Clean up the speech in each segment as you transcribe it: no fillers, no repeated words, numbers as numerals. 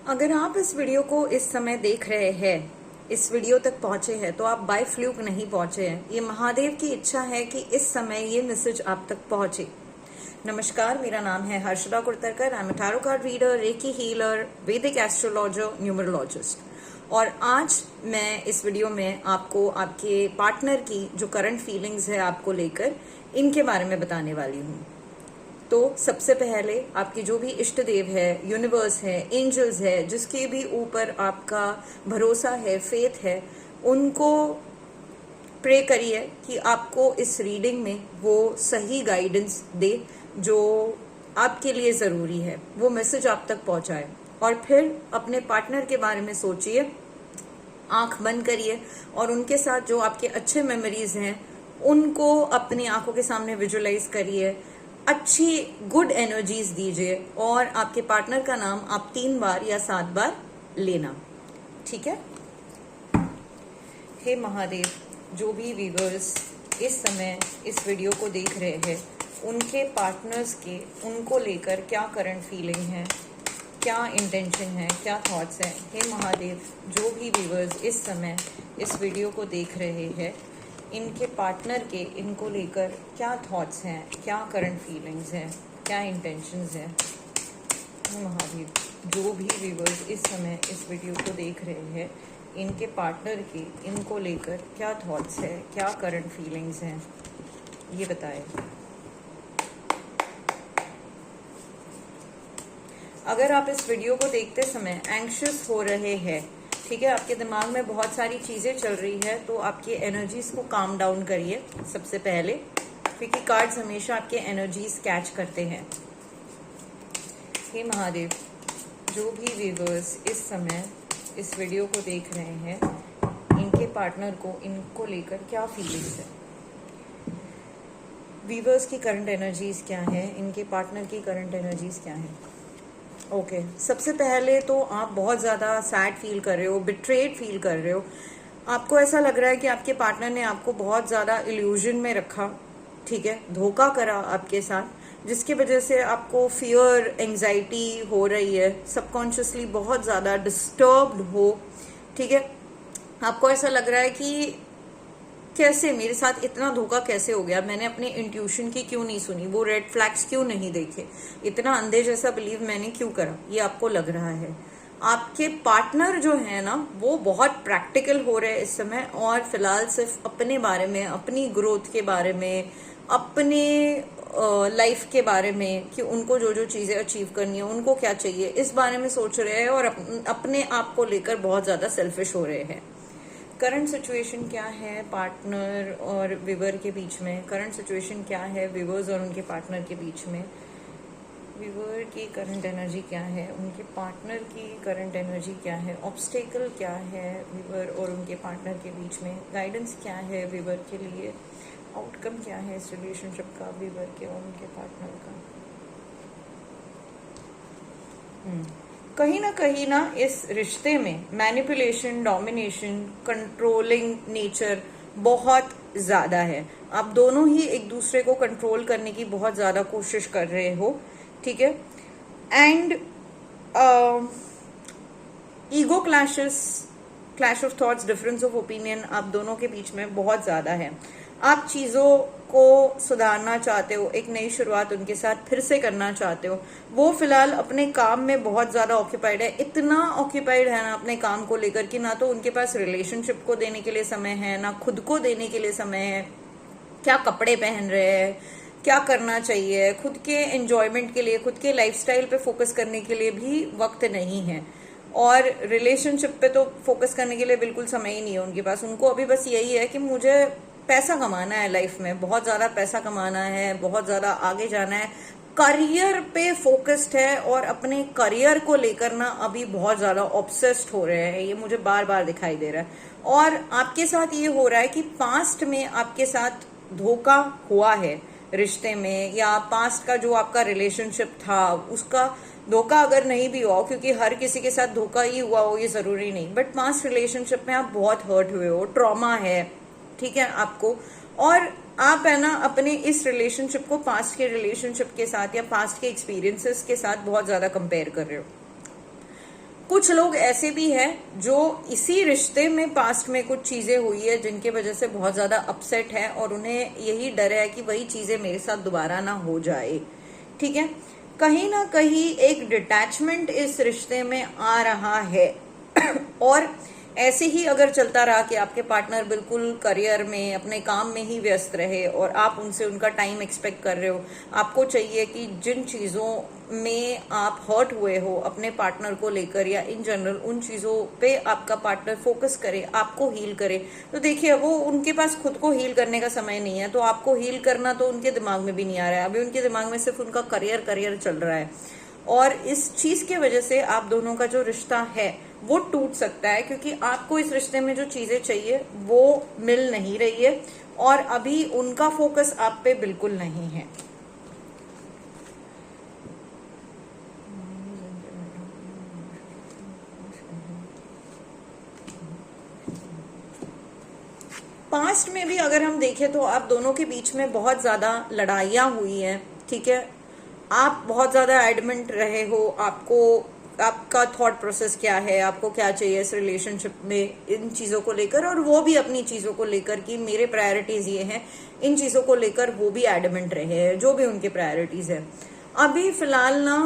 अगर आप इस वीडियो को इस समय देख रहे हैं, इस वीडियो तक पहुंचे हैं, तो आप बाय फ्लूक नहीं पहुंचे हैं। ये महादेव की इच्छा है कि इस समय ये मैसेज आप तक पहुंचे। नमस्कार, मेरा नाम है Harshada Kurtarkar. I am a tarot card reader, reiki healer, Vedic astrologer, numerologist. और आज मैं इस वीडियो में आपको आपके पार्टनर की जो करंट फीलिंग्स है आपको लेकर, इनके बारे में बताने वाली हूँ। तो सबसे पहले आपकी जो भी इष्ट देव है, यूनिवर्स है, एंजल्स है, जिसके भी ऊपर आपका भरोसा है, फेथ है, उनको प्रे करिए कि आपको इस रीडिंग में वो सही गाइडेंस दे जो आपके लिए ज़रूरी है, वो मैसेज आप तक पहुंचाए। और फिर अपने पार्टनर के बारे में सोचिए, आंख बंद करिए और उनके साथ जो आपके अच्छे मेमोरीज हैं उनको अपनी आंखों के सामने विजुअलाइज करिए। अच्छी गुड एनर्जीज दीजिए और आपके पार्टनर का नाम आप 3 बार या 7 बार लेना। ठीक है। हे महादेव, जो भी व्यूअर्स इस समय इस वीडियो को देख रहे हैं, उनके पार्टनर्स के उनको लेकर क्या करंट फीलिंग है, क्या इंटेंशन है, क्या थॉट्स हैं। हे महादेव, जो भी व्यूअर्स इस समय इस वीडियो को देख रहे हैं, इनके पार्टनर के इनको लेकर क्या थॉट्स हैं, क्या करंट फीलिंग्स हैं, क्या इंटेंशंस हैं। हे महादेव, जो भी व्यूअर्स इस समय इस वीडियो को देख रहे हैं, इनके पार्टनर के इनको लेकर क्या थॉट्स है, क्या करंट फीलिंग्स हैं, ये बताएं। अगर आप इस वीडियो को देखते समय एंग्शियस हो रहे हैं, ठीक है, आपके दिमाग में बहुत सारी चीजें चल रही है, तो आपकी एनर्जीज को काम डाउन करिए सबसे पहले, क्योंकि कार्ड्स हमेशा आपके एनर्जीज कैच करते हैं। हे महादेव, जो भी व्यूअर्स इस समय इस वीडियो को देख रहे हैं, इनके पार्टनर को इनको लेकर क्या फीलिंग्स है, व्यूअर्स की करंट एनर्जीज क्या है, इनके पार्टनर की करंट एनर्जीज क्या है। ओके, सबसे पहले तो आप बहुत ज़्यादा सैड फील कर रहे हो, बिट्रेड फील कर रहे हो। आपको ऐसा लग रहा है कि आपके पार्टनर ने आपको बहुत ज़्यादा इल्यूजन में रखा, ठीक है, धोखा करा आपके साथ, जिसकी वजह से आपको फियर, एंजाइटी हो रही है, सबकॉन्शियसली बहुत ज़्यादा डिस्टर्ब्ड हो। ठीक है, आपको ऐसा लग रहा है कि कैसे मेरे साथ इतना धोखा कैसे हो गया, मैंने अपने इंट्यूशन की क्यों नहीं सुनी, वो रेड फ्लैग्स क्यों नहीं देखे, इतना अंधे जैसा बिलीव मैंने क्यों करा, ये आपको लग रहा है। आपके पार्टनर जो है ना, वो बहुत प्रैक्टिकल हो रहे हैं इस समय, और फिलहाल सिर्फ अपने बारे में, अपनी ग्रोथ के बारे में, अपने लाइफ के बारे में, कि उनको जो जो चीजें अचीव करनी है, उनको क्या चाहिए, इस बारे में सोच रहे हैं, और अपने आप को लेकर बहुत ज्यादा सेल्फिश हो रहे हैं। करंट सिचुएशन क्या है पार्टनर और व्यूअर के बीच में, करंट सिचुएशन क्या है व्यूअर्स और उनके पार्टनर के बीच में, व्यूअर की करंट एनर्जी क्या है, उनके पार्टनर की करंट एनर्जी क्या है, ऑब्स्टेकल क्या है व्यूअर और उनके पार्टनर के बीच में, गाइडेंस क्या है व्यूअर के लिए, आउटकम क्या है इस रिलेशनशिप का व्यूअर के और उनके पार्टनर का। कहीं ना इस रिश्ते में मैनिपुलेशन, डोमिनेशन, कंट्रोलिंग नेचर बहुत ज्यादा है। आप दोनों ही एक दूसरे को कंट्रोल करने की बहुत ज्यादा कोशिश कर रहे हो, ठीक है। And ego clashes, clash of thoughts, difference of opinion आप दोनों के बीच में बहुत ज्यादा है। आप चीजों को सुधारना चाहते हो, एक नई शुरुआत उनके साथ फिर से करना चाहते हो। वो फिलहाल अपने काम में बहुत ज्यादा ऑक्यूपाइड है, इतना ऑक्यूपाइड है ना अपने काम को लेकर कि ना तो उनके पास रिलेशनशिप को देने के लिए समय है, ना खुद को देने के लिए समय है। क्या कपड़े पहन रहे हैं, क्या करना चाहिए, खुद के एंजॉयमेंट के लिए, खुद के लाइफस्टाइल पे फोकस करने के लिए भी वक्त नहीं है, और रिलेशनशिप पे तो फोकस करने के लिए बिल्कुल समय ही नहीं है उनके पास। उनको अभी बस यही है कि मुझे पैसा कमाना है, लाइफ में बहुत ज्यादा पैसा कमाना है, बहुत ज्यादा आगे जाना है, करियर पे फोकस्ड है, और अपने करियर को लेकर ना अभी बहुत ज्यादा ऑब्सेस्ड हो रहे हैं। ये मुझे बार बार दिखाई दे रहा है। और आपके साथ ये हो रहा है कि पास्ट में आपके साथ धोखा हुआ है रिश्ते में, या पास्ट का जो आपका रिलेशनशिप था उसका धोखा अगर नहीं भी हुआ, क्योंकि हर किसी के साथ धोखा ही हुआ हो ये जरूरी नहीं, बट पास्ट रिलेशनशिप में आप बहुत हर्ट हुए हो, ट्रॉमा है, ठीक है आपको। और आप है ना अपने इस रिलेशनशिप को पास्ट के रिलेशनशिप के साथ या पास्ट के एक्सपीरियंसेस के साथ बहुत ज्यादा कंपेयर कर रहे हो। कुछ लोग ऐसे भी हैं जो इसी रिश्ते में पास्ट में कुछ चीजें हुई है जिनके वजह से बहुत ज्यादा अपसेट है और उन्हें यही डर है कि वही चीजें मेरे साथ दोबारा ना हो जाए। ठीक है, कहीं ना कहीं एक डिटैचमेंट इस रिश्ते में आ रहा है और ऐसे ही अगर चलता रहा कि आपके पार्टनर बिल्कुल करियर में अपने काम में ही व्यस्त रहे और आप उनसे उनका टाइम एक्सपेक्ट कर रहे हो, आपको चाहिए कि जिन चीज़ों में आप हर्ट हुए हो अपने पार्टनर को लेकर या इन जनरल उन चीज़ों पे आपका पार्टनर फोकस करे, आपको हील करे, तो देखिए वो उनके पास खुद को हील करने का समय नहीं है, तो आपको हील करना तो उनके दिमाग में भी नहीं आ रहा है। अभी उनके दिमाग में सिर्फ उनका करियर चल रहा है और इस चीज की वजह से आप दोनों का जो रिश्ता है वो टूट सकता है, क्योंकि आपको इस रिश्ते में जो चीजें चाहिए वो मिल नहीं रही है और अभी उनका फोकस आप पे बिल्कुल नहीं है। पास्ट में भी अगर हम देखें तो आप दोनों के बीच में बहुत ज्यादा लड़ाइयाँ हुई हैं। ठीक है, आप बहुत ज्यादा एडमेंट रहे हो, आपका थॉट प्रोसेस क्या है, आपको क्या चाहिए इस रिलेशनशिप में, इन चीजों को लेकर, और वो भी अपनी चीजों को लेकर कि मेरे प्रायोरिटीज ये हैं, इन चीजों को लेकर वो भी एडमेंट रहे हैं जो भी उनके प्रायोरिटीज है। अभी फिलहाल ना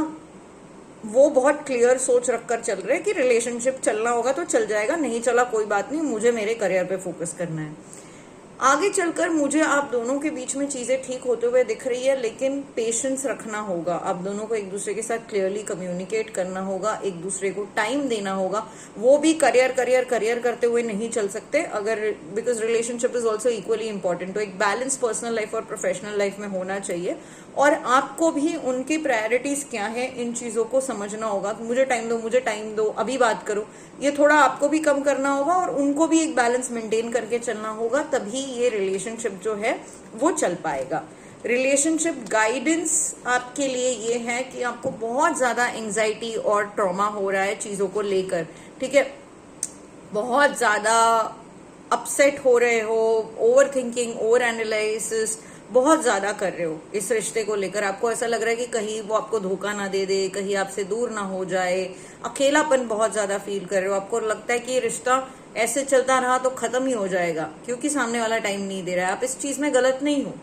वो बहुत क्लियर सोच रखकर चल रहे हैं कि रिलेशनशिप चलना होगा तो चल जाएगा, नहीं चला कोई बात नहीं, मुझे मेरे करियर पे फोकस करना है। आगे चलकर मुझे आप दोनों के बीच में चीजें ठीक होते हुए दिख रही है, लेकिन पेशेंस रखना होगा। आप दोनों को एक दूसरे के साथ क्लियरली कम्युनिकेट करना होगा, एक दूसरे को टाइम देना होगा। वो भी करियर करते हुए नहीं चल सकते, अगर because relationship is also equally important. तो एक बैलेंस पर्सनल लाइफ और प्रोफेशनल लाइफ में होना चाहिए और आपको भी उनकी प्रायोरिटीज क्या है इन चीजों को समझना होगा। मुझे टाइम दो, अभी बात करो, ये थोड़ा आपको भी कम करना होगा और उनको भी एक बैलेंस मेंटेन करके चलना होगा, तभी ये रिलेशनशिप जो है वो चल पाएगा। रिलेशनशिप गाइडेंस आपके लिए ये है कि आपको बहुत ज्यादा एंजाइटी और ट्रॉमा हो रहा है चीजों को लेकर। ठीक है, बहुत ज्यादा अपसेट हो रहे हो, ओवर थिंकिंग, ओवर एनालिसिस बहुत ज्यादा कर रहे हो इस रिश्ते को लेकर। आपको ऐसा लग रहा है कि कहीं वो आपको धोखा ना दे दे, कहीं आपसे दूर ना हो जाए, अकेलापन बहुत ज्यादा फील कर रहे हो। आपको लगता है कि ये रिश्ता ऐसे चलता रहा तो खत्म ही हो जाएगा क्योंकि सामने वाला टाइम नहीं दे रहा है। आप इस चीज में गलत नहीं हो।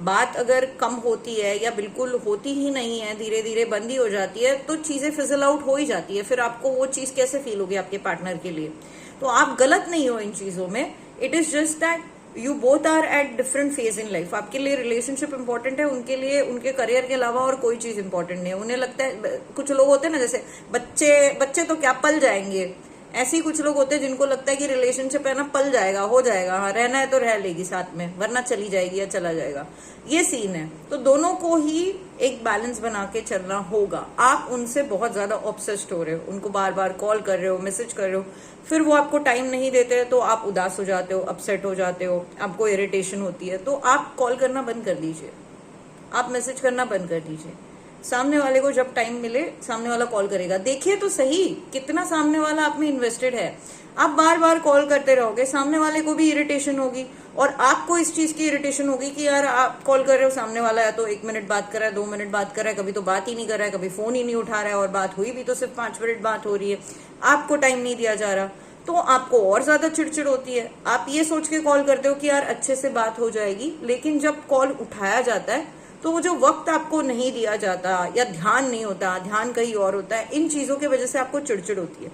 बात अगर कम होती है या बिल्कुल होती ही नहीं है, धीरे धीरे बंद ही हो जाती है, तो चीजें फिजल आउट हो ही जाती है। फिर आपको वो चीज कैसे फील होगी आपके पार्टनर के लिए? तो आप गलत नहीं हो इन चीजों में। It is just that you both are at different phase in life. आपके लिए रिलेशनशिप इंपॉर्टेंट है, उनके लिए उनके करियर के अलावा और कोई चीज इंपॉर्टेंट नहीं है। उन्हें लगता है, कुछ लोग होते हैं ना, जैसे बच्चे तो क्या पल जाएंगे, ऐसे ही कुछ लोग होते हैं जिनको लगता है कि रिलेशनशिप है ना पल जाएगा, हो जाएगा, हाँ रहना है तो रह लेगी साथ में, वरना चली जाएगी या चला जाएगा, ये सीन है। तो दोनों को ही एक बैलेंस बना के चलना होगा। आप उनसे बहुत ज्यादा ऑब्सेस्ड हो रहे हो, उनको बार बार कॉल कर रहे हो, मैसेज कर रहे हो, फिर वो आपको टाइम नहीं देते तो आप उदास हो जाते हो, अपसेट हो जाते हो, आपको इरिटेशन होती है। तो आप कॉल करना बंद कर दीजिए, आप मैसेज करना बंद कर दीजिए। सामने वाले को जब टाइम मिले सामने वाला कॉल करेगा। देखिए तो सही कितना सामने वाला आप में इन्वेस्टेड है। आप बार बार कॉल करते रहोगे, सामने वाले को भी इरिटेशन होगी और आपको इस चीज की इरिटेशन होगी कि यार आप कॉल कर रहे हो, सामने वाला या तो 1 मिनट बात कर रहा है, 2 मिनट बात कर रहा है, कभी तो बात ही नहीं कर रहा है, कभी फोन ही नहीं उठा रहा है, और बात हुई भी तो सिर्फ 5 मिनट बात हो रही है, आपको टाइम नहीं दिया जा रहा, तो आपको और ज्यादा चिड़चिड़ होती है। आप ये सोच के कॉल करते हो कि यार अच्छे से बात हो जाएगी, लेकिन जब कॉल उठाया जाता है तो वो जो वक्त आपको नहीं दिया जाता या ध्यान नहीं होता, ध्यान कहीं और होता है, इन चीजों की वजह से आपको चिड़चिड़ होती है।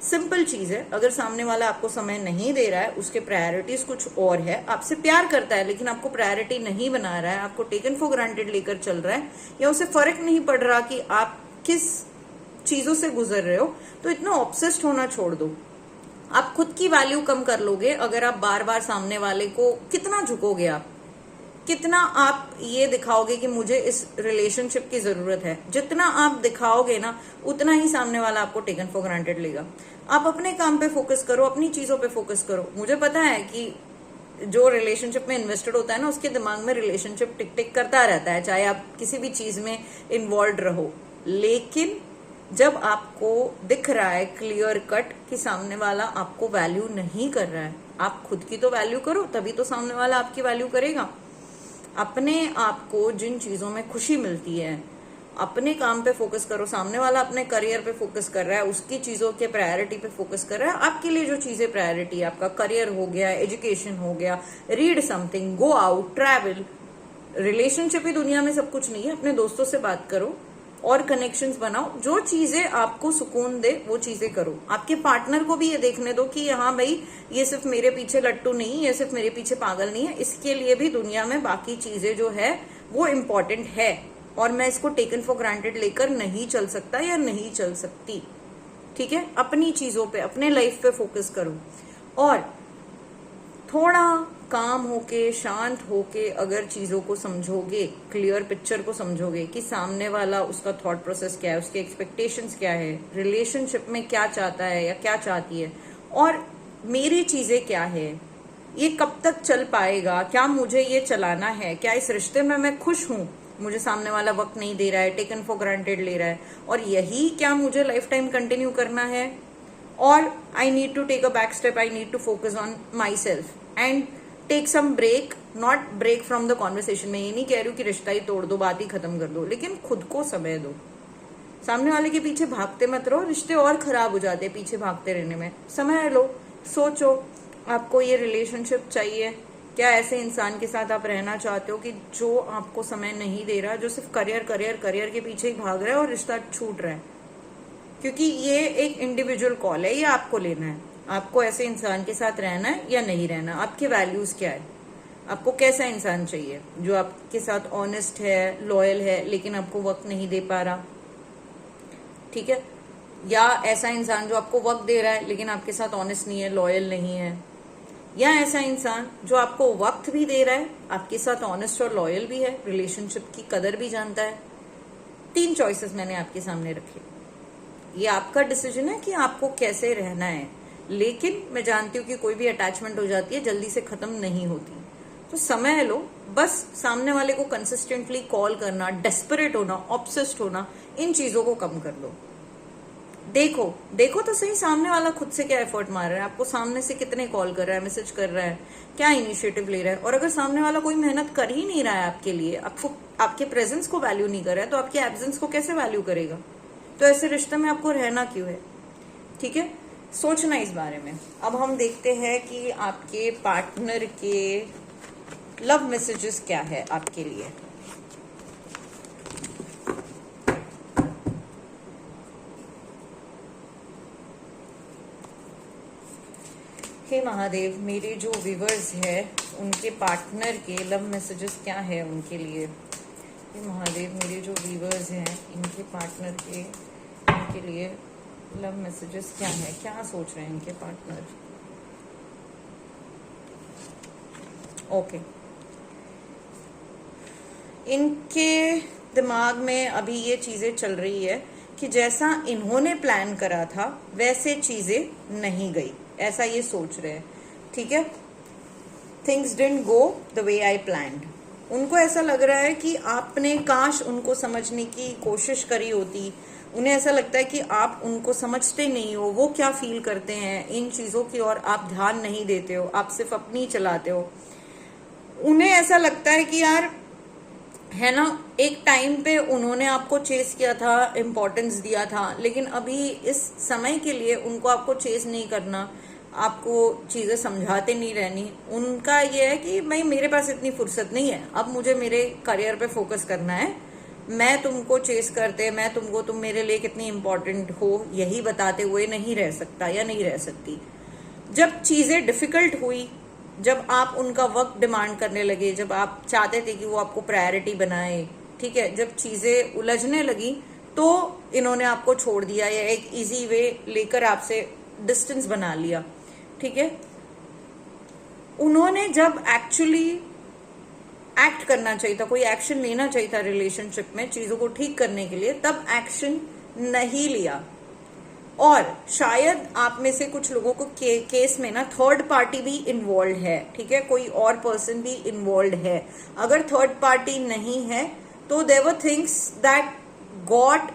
सिंपल चीज है, अगर सामने वाला आपको समय नहीं दे रहा है, उसके प्रायोरिटीज कुछ और है, आपसे प्यार करता है लेकिन आपको प्रायोरिटी नहीं बना रहा है, आपको टेकन फॉर ग्रांटेड लेकर चल रहा है, या उसे फर्क नहीं पड़ रहा कि आप किस चीजों से गुजर रहे हो, तो इतना ऑब्सेस्ड होना छोड़ दो। आप खुद की वैल्यू कम कर लोगे अगर आप बार बार सामने वाले को, कितना झुकोगे आप, कितना आप ये दिखाओगे कि मुझे इस रिलेशनशिप की जरूरत है। जितना आप दिखाओगे ना उतना ही सामने वाला आपको टेकन फॉर ग्रांटेड लेगा। आप अपने काम पे फोकस करो, अपनी चीजों पे फोकस करो। मुझे पता है कि जो रिलेशनशिप में इन्वेस्टेड होता है ना, उसके दिमाग में रिलेशनशिप टिक टिक करता रहता है, चाहे आप किसी भी चीज में इन्वॉल्व रहो। लेकिन जब आपको दिख रहा है क्लियर कट कि सामने वाला आपको वैल्यू नहीं कर रहा है, आप खुद की तो वैल्यू करो, तभी तो सामने वाला आपकी वैल्यू करेगा। अपने आप को जिन चीजों में खुशी मिलती है, अपने काम पे फोकस करो, सामने वाला अपने करियर पे फोकस कर रहा है, उसकी चीजों के प्रायोरिटी पे फोकस कर रहा है, आपके लिए जो चीजें प्रायोरिटी है, आपका करियर हो गया, एजुकेशन हो गया, read something, go out, travel. Relationship ही दुनिया में सब कुछ नहीं है, अपने दोस्तों से बात करो और कनेक्शंस बनाओ, जो चीजें आपको सुकून दे वो चीजें करो। आपके पार्टनर को भी ये देखने दो कि हाँ भाई, ये सिर्फ मेरे पीछे लट्टू नहीं, ये सिर्फ मेरे पीछे पागल नहीं है, इसके लिए भी दुनिया में बाकी चीजें जो है वो इम्पोर्टेंट है और मैं इसको टेकन फॉर ग्रांटेड लेकर नहीं चल सकता या नहीं चल सकती। ठीक है, अपनी चीजों पे, अपने लाइफ पे फोकस करो और थोड़ा काम होके, शांत होके अगर चीजों को समझोगे, क्लियर पिक्चर को समझोगे कि सामने वाला, उसका थॉट प्रोसेस क्या है, उसके एक्सपेक्टेशंस क्या है, रिलेशनशिप में क्या चाहता है या क्या चाहती है, और मेरी चीजें क्या है, ये कब तक चल पाएगा, क्या मुझे ये चलाना है, क्या इस रिश्ते में मैं खुश हूं, मुझे सामने वाला वक्त नहीं दे रहा है, टेकन फॉर ग्रांटेड ले रहा है, और यही क्या मुझे लाइफ टाइम कंटिन्यू करना है, और I need to take a back step, I need to focus on myself and take some break, not break from the conversation. में ये नहीं कह रही हूँ कि रिश्ता ही तोड़ दो, बात ही खत्म कर दो, लेकिन खुद को समय दो। सामने वाले के पीछे भागते मत रहो, रिश्ते और खराब हो जाते हैं पीछे भागते रहने में। समय लो, सोचो आपको ये रिलेशनशिप चाहिए, क्या ऐसे इंसान के साथ आप रहना चाहते हो कि जो आपको समय नहीं दे रहा, जो सिर्फ करियर करियर करियर के पीछे ही भाग रहा है और रिश्ता छूट रहा है। क्योंकि ये एक इंडिविजुअल कॉल है, ये आपको लेना है, आपको ऐसे इंसान के साथ रहना है या नहीं रहना, आपके वैल्यूज क्या है, आपको कैसा इंसान चाहिए जो आपके साथ ऑनेस्ट है, लॉयल है, लेकिन आपको वक्त नहीं दे पा रहा। ठीक है, या ऐसा इंसान जो आपको वक्त दे रहा है लेकिन आपके साथ ऑनेस्ट नहीं है, लॉयल नहीं है, या ऐसा इंसान जो आपको वक्त भी दे रहा है, आपके साथ ऑनेस्ट और लॉयल भी है, रिलेशनशिप की कदर भी जानता है। 3 चॉइसेस मैंने आपके सामने रखे, ये आपका डिसीजन है कि आपको कैसे रहना है। लेकिन मैं जानती हूँ कि कोई भी अटैचमेंट हो जाती है, जल्दी से खत्म नहीं होती, तो समय लो, बस सामने वाले को कंसिस्टेंटली कॉल करना, डेस्परेट होना, ऑब्सेस्ड होना, इन चीजों को कम कर दो। देखो तो सही सामने वाला खुद से क्या एफर्ट मार रहा है, आपको सामने से कितने कॉल कर रहा है, मैसेज कर रहा है, क्या इनिशिएटिव ले रहा है। और अगर सामने वाला कोई मेहनत कर ही नहीं रहा है आपके लिए, आपको आपके प्रेजेंस को वैल्यू नहीं कर रहा है, तो आपके एब्सेंस को कैसे वैल्यू करेगा। तो ऐसे रिश्ते में आपको रहना क्यों है। ठीक है, सोचना इस बारे में। अब हम देखते हैं कि आपके पार्टनर के लव मैसेजेस क्या है आपके लिए। हे महादेव, मेरे जो व्यूवर्स है उनके पार्टनर के लव मैसेजेस क्या है उनके लिए। हे महादेव, मेरे जो व्यूवर्स हैं इनके पार्टनर के, इनके लिए लव मैसेजेस क्या है, क्या सोच रहे हैं इनके पार्टनर। ओके, इनके दिमाग में अभी ये चीजें चल रही है कि जैसा इन्होंने प्लान करा था वैसे चीजें नहीं गई, ऐसा ये सोच रहे हैं। ठीक है, things didn't go the way I planned. उनको ऐसा लग रहा है कि आपने काश उनको समझने की कोशिश करी होती। उन्हें ऐसा लगता है कि आप उनको समझते नहीं हो, वो क्या फील करते हैं, इन चीजों की ओर आप ध्यान नहीं देते हो, आप सिर्फ अपनी चलाते हो। उन्हें ऐसा लगता है कि यार, है ना, एक टाइम पे उन्होंने आपको चेस किया था, इम्पोर्टेंस दिया था, लेकिन अभी इस समय के लिए उनको आपको चेस नहीं करना, आपको चीजें समझाते नहीं रहनी। उनका ये है कि भाई मेरे पास इतनी फुर्सत नहीं है, अब मुझे मेरे करियर पे फोकस करना है, मैं तुमको चेस करते, मैं तुमको, तुम मेरे लिए कितनी इम्पोर्टेंट हो यही बताते हुए नहीं रह सकता या नहीं रह सकती। जब चीजें डिफिकल्ट हुई, जब आप उनका वक्त डिमांड करने लगे, जब आप चाहते थे कि वो आपको प्रायोरिटी बनाए, ठीक है, जब चीजें उलझने लगी तो इन्होंने आपको छोड़ दिया या एक इजी वे लेकर आपसे डिस्टेंस बना लिया। ठीक है, उन्होंने जब एक्चुअली एक्ट करना चाहिए था, कोई एक्शन लेना चाहिए था रिलेशनशिप में चीजों को ठीक करने के लिए, तब एक्शन नहीं लिया। और शायद आप में से कुछ लोगों को केस में ना थर्ड पार्टी भी इन्वॉल्व है। ठीक है, कोई और पर्सन भी इन्वॉल्व है। अगर थर्ड पार्टी नहीं है तो there were things that got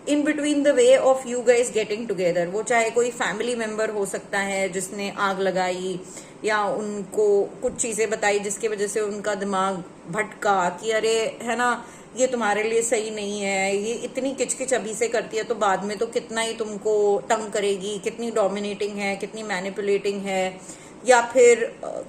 in between the way of you guys getting together. वो चाहे कोई फैमिली मेंबर हो सकता है जिसने आग लगाई या उनको कुछ चीजें बताई जिसकी वजह से उनका दिमाग भटका कि अरे, है ना, ये तुम्हारे लिए सही नहीं है, ये इतनी किचकिच अभी से करती है तो बाद में तो कितना ही तुमको तंग करेगी, कितनी डोमिनेटिंग है, कितनी मैनिपुलेटिंग है, या फिर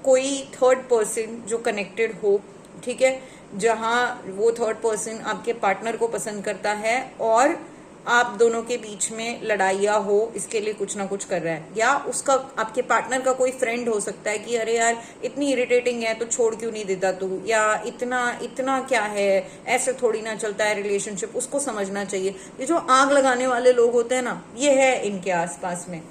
कोई थर्ड पर्सन जो कनेक्टेड हो, ठीक है, जहां वो थर्ड पर्सन आपके पार्टनर को पसंद करता है और आप दोनों के बीच में लड़ाइयाँ हो, इसके लिए कुछ ना कुछ कर रहा है। या उसका, आपके पार्टनर का कोई फ्रेंड हो सकता है कि अरे यार इतनी इरिटेटिंग है तो छोड़ क्यों नहीं देता तू, या इतना इतना क्या है, ऐसे थोड़ी ना चलता है रिलेशनशिप, उसको समझना चाहिए। ये जो आग लगाने वाले लोग होते हैं ना, ये है इनके आसपास में,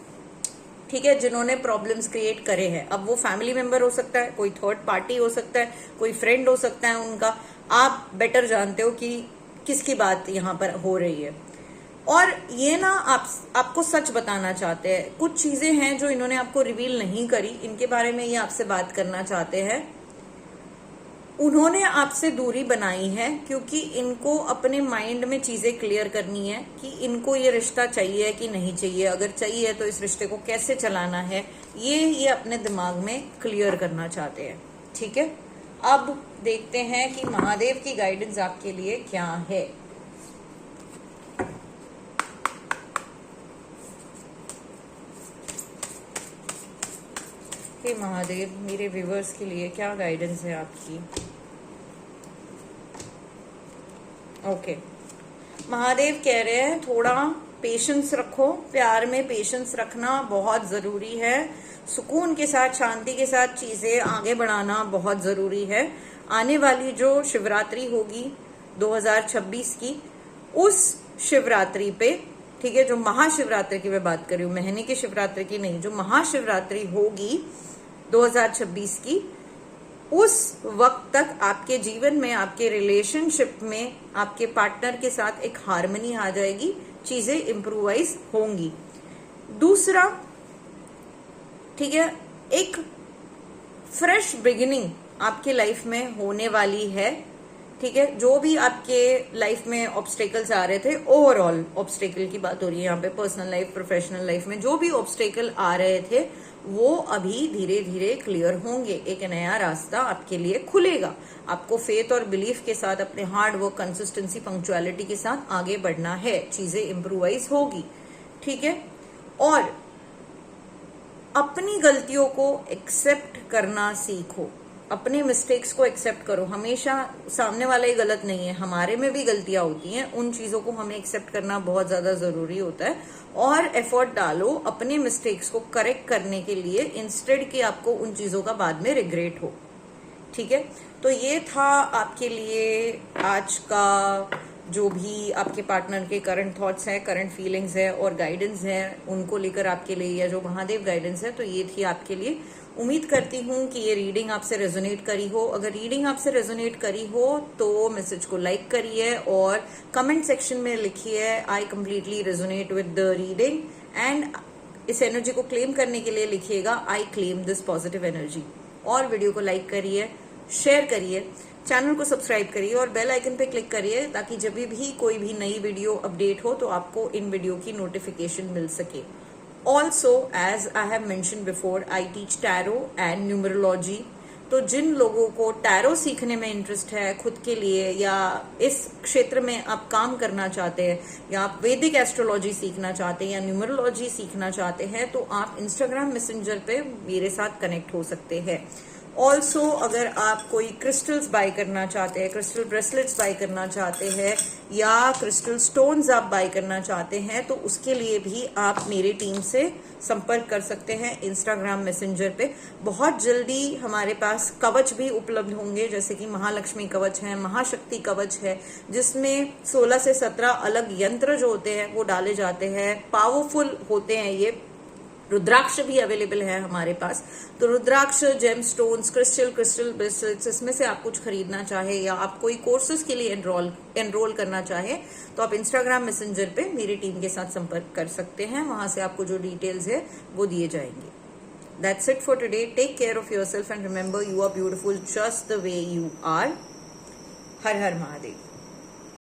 ठीक है, जिन्होंने प्रॉब्लम्स क्रिएट करे हैं। अब वो फैमिली मेंबर हो सकता है, कोई थर्ड पार्टी हो सकता है, कोई फ्रेंड हो सकता है उनका, आप बेटर जानते हो कि किसकी बात यहाँ पर हो रही है। और ये ना आपको सच बताना चाहते हैं, कुछ चीजें हैं जो इन्होंने आपको रिवील नहीं करी, इनके बारे में ये आपसे बात करना चाहते हैं। उन्होंने आपसे दूरी बनाई है क्योंकि इनको अपने माइंड में चीजें क्लियर करनी है कि इनको ये रिश्ता चाहिए कि नहीं चाहिए, अगर चाहिए तो इस रिश्ते को कैसे चलाना है, ये अपने दिमाग में क्लियर करना चाहते हैं, ठीक है। अब देखते हैं कि महादेव की गाइडेंस आपके लिए क्या है। हे महादेव, मेरे व्यूवर्स के लिए क्या गाइडेंस है आपकी। ओके, महादेव कह रहे हैं थोड़ा पेशेंस रखो, प्यार में पेशेंस रखना बहुत जरूरी है, सुकून के साथ, शांति के साथ चीजें आगे बढ़ाना बहुत जरूरी है। आने वाली जो शिवरात्रि होगी 2026 की, उस शिवरात्रि पे, ठीक है, जो महाशिवरात्रि की मैं बात कर रही हूँ, महीने की शिवरात्रि की नहीं, जो महाशिवरात्रि होगी 2026 की, उस वक्त तक आपके जीवन में, आपके रिलेशनशिप में, आपके पार्टनर के साथ एक हार्मनी आ जाएगी, चीजें इम्प्रूवाइज होंगी। दूसरा, ठीक है, एक फ्रेश बिगिनिंग आपके लाइफ में होने वाली है, ठीक है। जो भी आपके लाइफ में ऑब्स्टेकल्स आ रहे थे, ओवरऑल ऑब्स्टेकल की बात हो रही है यहाँ पे, पर्सनल लाइफ, प्रोफेशनल लाइफ में जो भी ऑब्स्टेकल आ रहे थे वो अभी धीरे धीरे क्लियर होंगे, एक नया रास्ता आपके लिए खुलेगा। आपको फेथ और बिलीफ के साथ, अपने हार्ड वर्क, कंसिस्टेंसी, पंक्चुअलिटी के साथ आगे बढ़ना है, चीजें इम्प्रूवाइज होगी, ठीक है। और अपनी गलतियों को एक्सेप्ट करना सीखो, अपने मिस्टेक्स को एक्सेप्ट करो। हमेशा सामने वाला ही गलत नहीं है, हमारे में भी गलतियां होती हैं, उन चीजों को हमें एक्सेप्ट करना बहुत ज्यादा जरूरी होता है। और एफर्ट डालो अपने मिस्टेक्स को करेक्ट करने के लिए, इंस्टेड कि आपको उन चीजों का बाद में रिग्रेट हो, ठीक है। तो ये था आपके लिए आज का जो भी आपके पार्टनर के करंट थॉट्स हैं, करंट फीलिंग्स है और गाइडेंस है, उनको लेकर आपके लिए, या जो महादेव गाइडेंस है, तो ये थी आपके लिए। उम्मीद करती हूँ कि ये रीडिंग आपसे रेजोनेट करी हो। अगर रीडिंग आपसे रेजोनेट करी हो तो मैसेज को लाइक करिए और कमेंट सेक्शन में लिखिए I completely resonate with the reading, and इस एनर्जी को क्लेम करने के लिए लिखिएगा I claim this positive energy. और वीडियो को लाइक करिए, शेयर करिए, चैनल को सब्सक्राइब करिए और बेल आइकन पे क्लिक करिए ताकि जब भी कोई भी नई वीडियो अपडेट हो तो आपको इन वीडियो की नोटिफिकेशन मिल सके। Also, as I have mentioned before, I teach tarot and numerology. तो जिन लोगों को टैरो सीखने में इंटरेस्ट है खुद के लिए, या इस क्षेत्र में आप काम करना चाहते हैं, या आप वैदिक एस्ट्रोलॉजी सीखना चाहते हैं, या न्यूमरोलॉजी सीखना चाहते हैं, तो आप इंस्टाग्राम मैसेंजर पे मेरे साथ कनेक्ट हो सकते हैं। ऑल्सो अगर आप कोई क्रिस्टल्स बाय करना चाहते हैं, क्रिस्टल ब्रेसलेट्स बाय करना चाहते हैं, या क्रिस्टल स्टोन्स आप बाय करना चाहते हैं, तो उसके लिए भी आप मेरी टीम से संपर्क कर सकते हैं इंस्टाग्राम मैसेंजर पे। बहुत जल्दी हमारे पास कवच भी उपलब्ध होंगे, जैसे कि महालक्ष्मी कवच है, महाशक्ति कवच है, जिसमें 16 से 17 अलग यंत्र जो होते हैं वो डाले जाते हैं, पावरफुल होते हैं ये। रुद्राक्ष भी अवेलेबल है हमारे पास, तो रुद्राक्ष, जेम स्टोन्स, क्रिस्टल ब्रेसलेट्स, इसमें से आप कुछ खरीदना चाहे या आप कोई कोर्सेज के लिए एनरोल करना चाहे तो आप इंस्टाग्राम मैसेंजर पे मेरी टीम के साथ संपर्क कर सकते हैं, वहां से आपको जो डिटेल्स है वो दिए जाएंगे। That's it for today. Take care of yourself and remember you are beautiful just the way you are. हर हर महादेव।